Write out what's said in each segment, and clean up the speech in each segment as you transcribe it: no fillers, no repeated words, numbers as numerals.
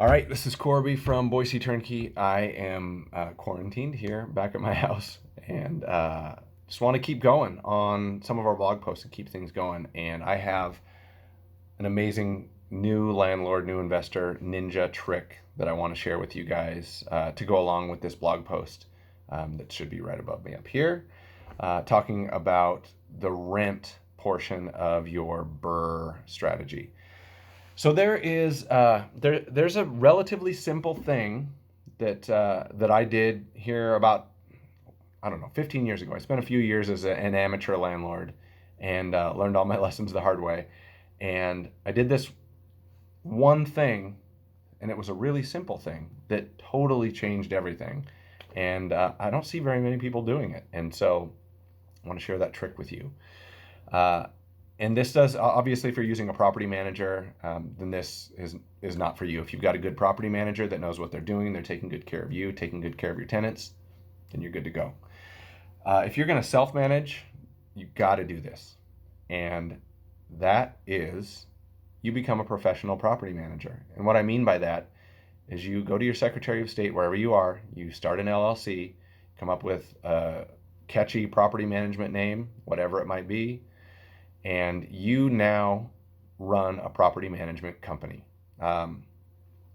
All right, this is Corby from Boise Turnkey. I am quarantined here back at my house and just want to keep going on some of our blog posts and keep things going. And I have an amazing new landlord, new investor ninja trick that I want to share with you guys to go along with this blog post that should be right above me up here, talking about the rent portion of your BRRRR strategy. So there's a relatively simple thing that I did here about, I don't know, 15 years ago. I spent a few years as an amateur landlord and learned all my lessons the hard way. And I did this one thing, and it was a really simple thing that totally changed everything. And I don't see very many people doing it. And so I want to share that trick with you. And this does, obviously, if you're using a property manager, then this is not for you. If you've got a good property manager that knows what they're doing, they're taking good care of you, taking good care of your tenants, then you're good to go. If you're going to self-manage, you've got to do this. And that is, you become a professional property manager. And what I mean by that is you go to your Secretary of State, wherever you are, you start an LLC, come up with a catchy property management name, whatever it might be, and you now run a property management company.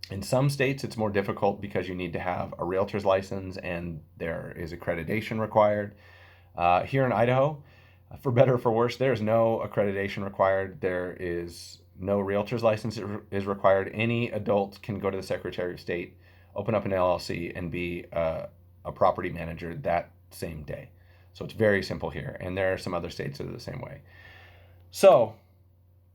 In some states, it's more difficult because you need to have a realtor's license and there is accreditation required. Here in Idaho, for better or for worse, there's no accreditation required. There is no realtor's license is required. Any adult can go to the Secretary of State, open up an LLC, and be a property manager that same day. So it's very simple here. And there are some other states that are the same way. So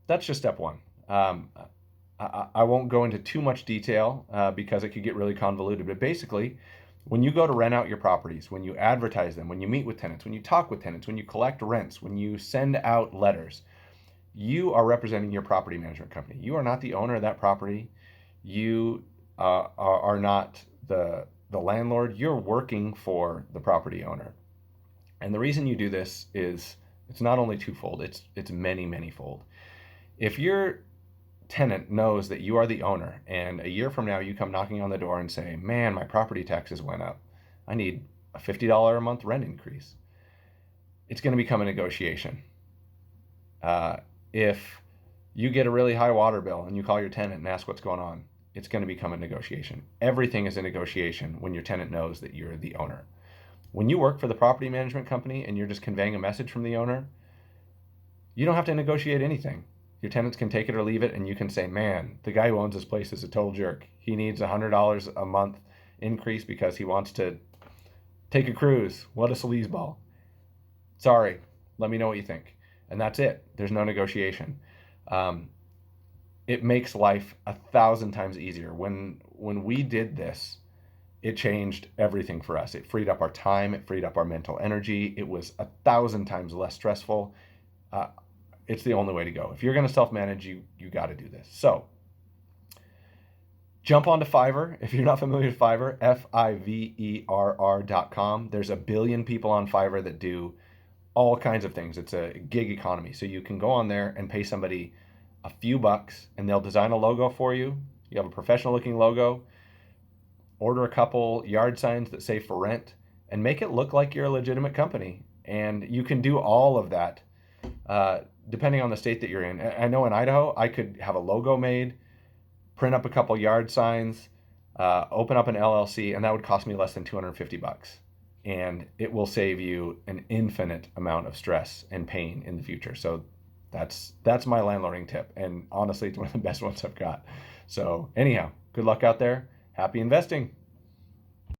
that's just step one. I won't go into too much detail because it could get really convoluted. But basically, when you go to rent out your properties, when you advertise them, when you meet with tenants, when you talk with tenants, when you collect rents, when you send out letters, you are representing your property management company. You are not the owner of that property. You are not the landlord. You're working for the property owner. And the reason you do this is it's not only twofold, it's many-fold. If your tenant knows that you are the owner and a year from now you come knocking on the door and say, man, my property taxes went up, I need a $50 a month rent increase, it's going to become a negotiation. If you get a really high water bill and you call your tenant and ask what's going on, it's going to become a negotiation. Everything is a negotiation when your tenant knows that you're the owner. When you work for the property management company and you're just conveying a message from the owner, you don't have to negotiate anything. Your tenants can take it or leave it, and you can say, man, the guy who owns this place is a total jerk. He needs $100 a month increase because he wants to take a cruise. What a sleazeball. Sorry, let me know what you think. And that's it. There's no negotiation. It makes life 1,000 times easier. When we did this, it changed everything for us. It freed up our time. It freed up our mental energy. It was 1,000 times less stressful. It's the only way to go. If you're going to self-manage, you got to do this. So jump onto Fiverr. If you're not familiar with Fiverr, Fiverr.com. There's a billion people on Fiverr that do all kinds of things. It's a gig economy. So you can go on there and pay somebody a few bucks and they'll design a logo for you. You have a professional looking logo. Order a couple yard signs that say for rent and make it look like you're a legitimate company. And you can do all of that depending on the state that you're in. I know in Idaho, I could have a logo made, print up a couple yard signs, open up an LLC, and that would cost me less than $250. And it will save you an infinite amount of stress and pain in the future. So that's my landlording tip. And honestly, it's one of the best ones I've got. So anyhow, good luck out there. Happy investing.